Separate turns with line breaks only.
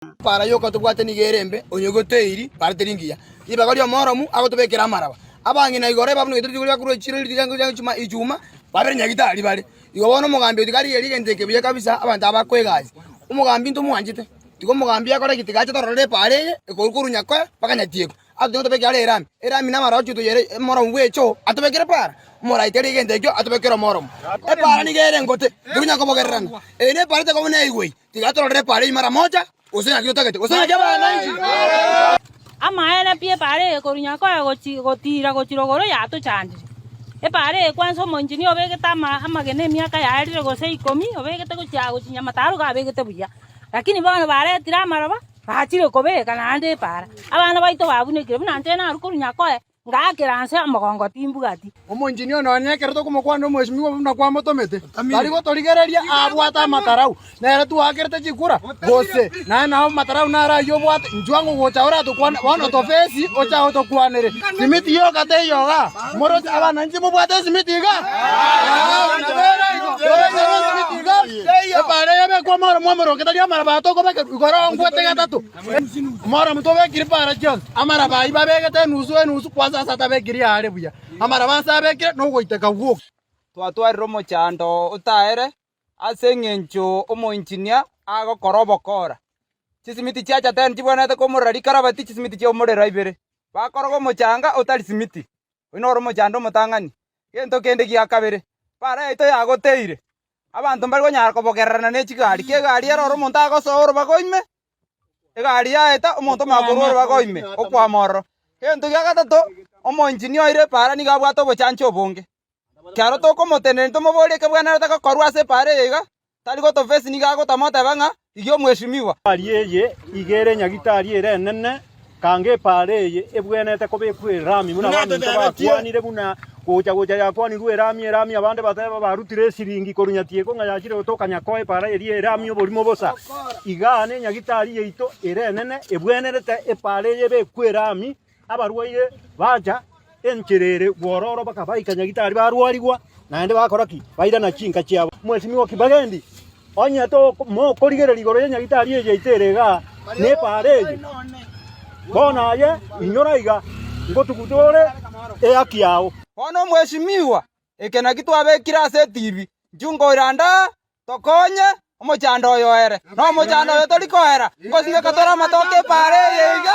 Para yoka tubwate ni gerembe onyogoteiri parteringia iba gari omoromu agotubekera maraba abangi na igore babu ngituri guri bakuru chiro litango chuma ichuma babere nyagitari bari igo bono mugambi otigari eri genteke biye kabisa abantu abakwegazi umugambi ntumwanjite tigo mugambi akora gitigache torore pare ekorukurunya kwa pakanyatieko atu tubekera erami na marachu tuyere moromu wecho atubekera para mora iteri gentekyo atubekera moromu para ni gere ngote dunya kobogerana ene parete ko ne igwe tigatorore pare mara moja usina kiotagete usina jaba nanji
ama ene pie pare korunya ko gotira gochirogoro ya to chandi e pare kwanso monjini obegeta amagene miaka ya erire go 10 obegete go chago chinya mataru ga begete buya lakini bana bare tira maraba bachire kobeka nande para abana baito babunekire buna ntena arukorunya ko ngakiranse amagongo timbugati
omonjini ono nyekereto kumukwano mweshimiwa buna kwa motomete bari gotorigereria abwata matarau nere tu akerete chikura gose na matarau nara yo bwata njwango gocha ora to kwana bono to fesi ocha oto kwanere simiti yo kate yoga moro abana nje mubwata simiti ga e pare yabe kwa moro ketaria maraba to ko beke goro ngwete gatatu moro mtobe kiripara jon amara bai babegete nusu kwa sasa tabekiri are buya amara basa bekire no goiteka guo
twatwariro mochando utaere asengencho omoinjinia ago korobokora chisimiti chacha ten chibonete ko morari karabati chisimiti che omorera ibere bakorogo mochanga utari simiti inoro mochando motangani gento kende giakabere para ito yagoteire abantu mbari gonyara kobogerana ne chigari ke gari eroro montago soro bagoime egari yaeta omonto makororo bagoime okwamoro gento giagatato omoinjinia ire para ni gabwato bochancho obonge kyaro to komotene to mobole ke bwana nataka korwa se pare yega tali go to face ni gago tamota banga igyo mweshimiwa
ariye igere nyagitari ere nene kange pare ye ebwenete ko bekwe rami muna bantu bakwanire buna gocha yakwani rwe rami abande bataba barutire siringi korunyatiye ko ngayakire otokanya koe pare eri rami oborimo bosa igane nyagitari yeito ere nene ebwenerete epare ye bekwe rami abarwaire baja encherere gwororo bakabaika nyagitari barwarigwa nande bakoraki baida na chinka chiabo mweshimiwa Kibagendi onye to mo korigere ligoro nyagitari ye iterega ne pareje bona ye inyoraiga ngotugutore eakiao
ono mweshimiwa ekena kitwabekira se TV jungo iranda tokonye omochando yoere no mochando yo tolikoera ngosinga katora matoke pare yega